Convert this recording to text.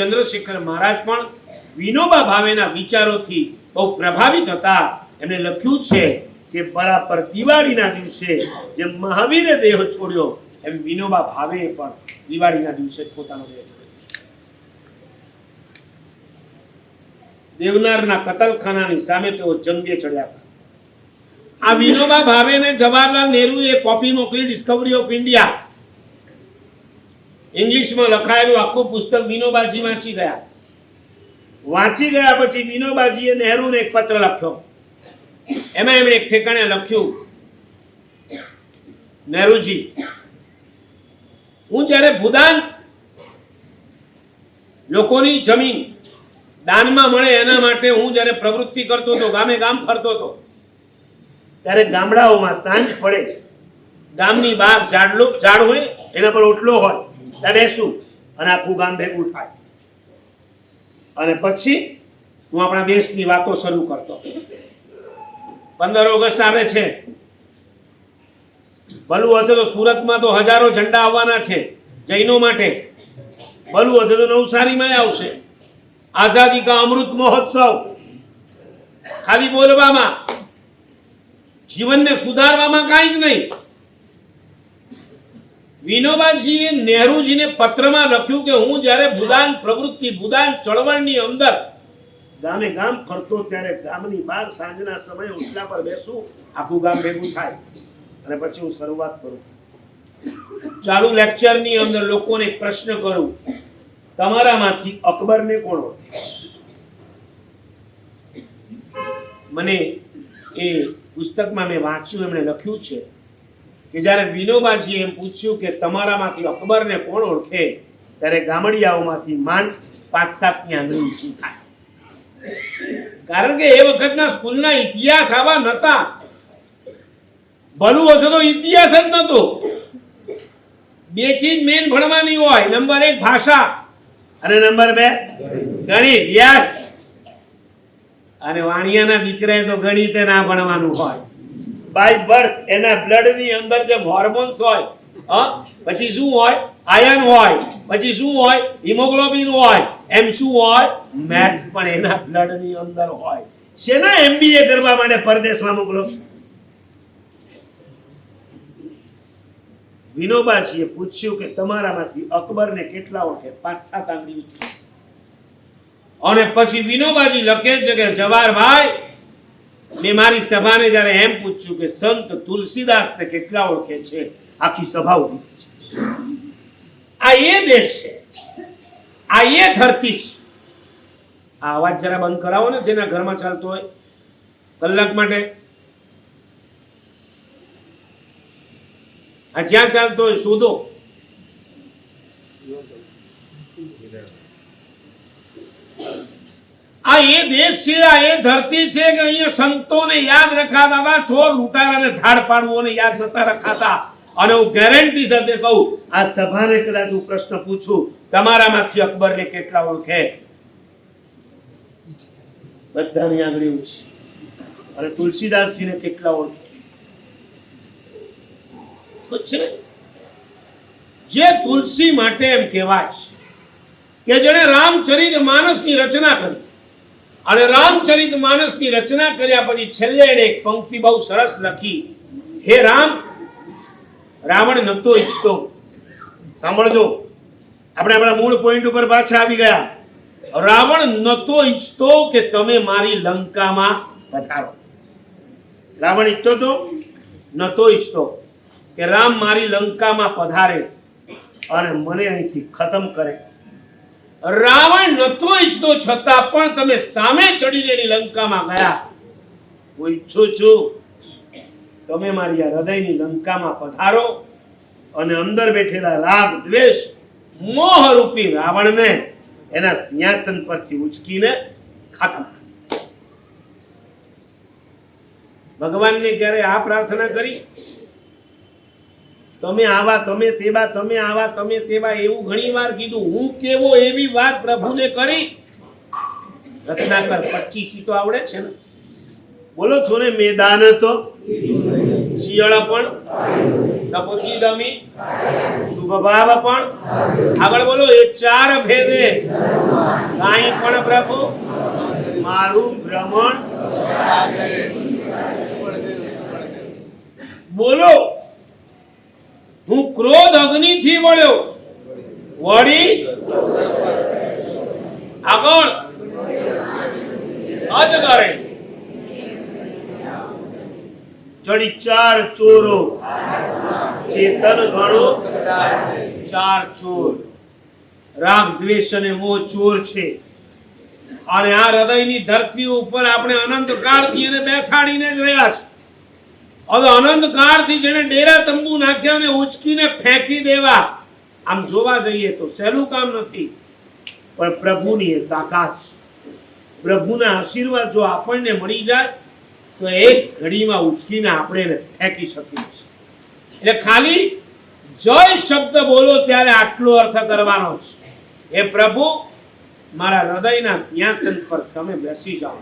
ચંદ્રશેખર મહારાજ પણ વિનોબા ભાવેના વિચારોથી બહુ પ્રભાવિત હતા. એમણે લખ્યું છે કે બરાબર દિવાળીના દિવસે જેમ મહાવીરે દેહ છોડ્યો એમ વિનોબા ભાવે પણ દિવાળીના દિવસે પોતાનો દેહ છોડ્યો. દેવનારના કતલખાનાની સામે તેઓ જંગે ચડ્યા હતા. આ વિનોબા ભાવેને જવાહરલાલ નહેરુએ કોપી મોકલી ડિસ્કવરી ઓફ ઇન્ડિયા, ઇંગ્લિશમાં લખાયેલું આખું પુસ્તક વિનોબાજી વાંચી ગયા. વાંચી ગયા પછી વિનોબાજીએ નહેરુને એક પત્ર લખ્યો. એમાં એમણે એક ઠેકાણે લખ્યું, નહેરુજી, હું જ્યારે ભૂદાન લોકોની જમીન દાનમાં મળે એના માટે હું જ્યારે પ્રવૃત્તિ કરતો હતો, ગામે ગામ ફરતો હતો, ત્યારે ગામડાઓમાં સાંજ પડે, ગામની બહાર ઝાડ હોય, એના પર ઓટલો હોય, ત્યાં બેસું અને આખું ગામ ભેગું થાય અને પછી હું આપણા દેશની વાતો શરૂ કરતો. 15 ઓગસ્ટ આવે છે, ભલું હશે તો સુરતમાં તો હજારો ઝંડા આવવાના છે જૈનો માટે, ભલું હશે તો નવસારીમાં આવશે. આઝાદી કા અમૃત મહોત્સવ, ખાલી બોલવામાં, જીવનને સુધારવામાં કાંઈ જ નહીં. વિનોબાજીએ નહેરુજીને પત્રમાં લખ્યું કે હું જ્યારે ભૂદાન પ્રવૃત્તિ, ભૂદાન ચળવળની અંદર ગામે ગામ ફરતો ત્યારે ગામની બહાર સાંજના સમયે ઉઠલા પર બેસું, આખું ગામ ભેગું થાય અને પછી હું શરૂઆત કરું. ચાલુ લેક્ચરની અંદર લોકોને પ્રશ્ન કરું, તમારામાંથી અકબરને કોણ ઓળખે? મને એ પુસ્તકમાં મેં વાંચ્યું, એમણે લખ્યું છે કે જ્યારે વિનોબાજી એમ પૂછ્યું કે તમારામાંથી અકબરને કોણ ઓળખે, ત્યારે ગામડિયાઓમાંથી માંડ 5-7ની આંગળી ઊંચી થાય. કારણ કે એ વખતના સ્કૂલના ઇતિહાસ આવા નહોતા. ભલું હશે તો ઇતિહાસ જ નહોતો. 2 ચીજ મેન ભણવાની હોય, નંબર 1 ભાષા અને નંબર 2 ગણિત. યસ. અને વાણિયાના દીકરાએ તો ગણિતે ના ભણવાનું હોય. બાય બર્થ એના બ્લડની અંદર જે હોર્મોન્સ હોય, પછી શું હોય? આયર્ન હોય, પછી શું હોય? હિમોગ્લોબિન હોય, એમ શું હોય? મેથ્સ પણ એના બ્લડની અંદર હોય. શેના એમબીએ કરવા માટે પરદેશમાં મોકલો? વિનોબાજીએ પૂછ્યું કે તમારામાંથી અકબરને કેટલા ઓળખે? 5-7 આંગળી ઊંચી. અને પછી વિનોબાજી લખે છે કે જવાહરભાઈ, મેં મારી સભાને જ્યારે એમ પૂછ્યું કે સંત તુલસીદાસને કેટલા ઓળખે છે, આખી સભા ઉભી થઈ છે. આ એ દેશ છે, આ એ ધરતી છે. આ અવાજ જરા બંધ કરાવો ને, જેના ઘરમાં ચાલતો હોય, કલાક માટે. આ જ્યાં ચાલતો હોય શોધો. આ એ દેશ છે, આ એ ધરતી છે કે અહીંયા સંતોને યાદ રખાતા હતા, ચોર લૂંટારાને ધાડ પાડવોને યાદ નતા રખાતા. અને હું ગેરંટી સાથે કહું, આ સભાને કદાચ હું પ્રશ્ન પૂછું, તમારામાંથી અકબરને કેટલા ઓળખે? બધાની આંગળી ઊંચી. અને તુલસીદાસજીને કેટલા ઓળખે? જે તુલસી માટે એમ કહેવાય કે જેણે રામચરિત માનસની રચના કરી, અને રામચરિત માનસની રચના કર્યા પછી છેલ્લે એને એક પંક્તિ બહુ સરસ લખી, હે રામ, રાવણ નતો ઈચ્છતો. સાંભળજો, આપણે આપણા મૂળ પોઈન્ટ ઉપર પાછા આવી ગયા. રાવણ નતો ઈચ્છતો કે તમે મારી લંકામાં પધારો. રાવણ ઈચ્છતો તો નતો ઈચ્છતો કે રામ મારી લંકામાં પધારે અને મને અહીંથી ખતમ કરે. રાવણ નતો ઈચ્છતો, છતાં પણ તમે સામે ચડીને એની લંકામાં ગયા. હું ઈચ્છું છું તમે મારી આ હૃદયની લંકામાં પધારો અને અંદર બેઠેલા રાગ, દ્વેષ, મોહ રૂપી રાવણને એના સિંહાસન પરથી ઉચકીને ખતમ. ભગવાનને ક્યારે આ પ્રાર્થના કરી? તમે આવા, તમે તેવા, તમે આવા, તમે તેવા, એવું ઘણી વાર કીધું. હું કેવો એવી વાત પ્રભુને કરી? રત્નાકર 25 તો આવડે છે ને? બોલો છો ને, મેદાન તો શિયાળા પણ દપોચી દમી શુભ ભાવ પણ આગળ બોલો એ ચાર ભેદે કાંઈ પણ પ્રભુ મારું ભ્રમણ બોલો હું ક્રોધ અગ્નિથી વળ્યો વળી આગળ અજગરે ચડી ચાર ચોરો ચેતન ગણો ચાર ચોર રાગ દ્વેષ અને મોહ ચોર છે અને આ હૃદયની ધરતી ઉપર આપણે અનંત કાળથી એને બેસાડીને જ રહ્યા છે. હવે અનંત કાળથી જેને ડેરા તંબુ નાખ્યા અને ઉચકીને ફેંકી દેવા આમ જોવા જઈએ તો સહેલું કામ નથી, પણ પ્રભુની એ તાકાત છે. પ્રભુના આશીર્વાદ જો આપણને મળી જાય તો એક ઘડીમાં ઉચકીને આપણે એને ફેંકી શકીએ છીએ. એટલે ખાલી જય શબ્દ બોલો ત્યારે આટલો અર્થ કરવાનો છે, એ પ્રભુ મારા હૃદયના સિંહાસન પર તમે બેસી જાઓ.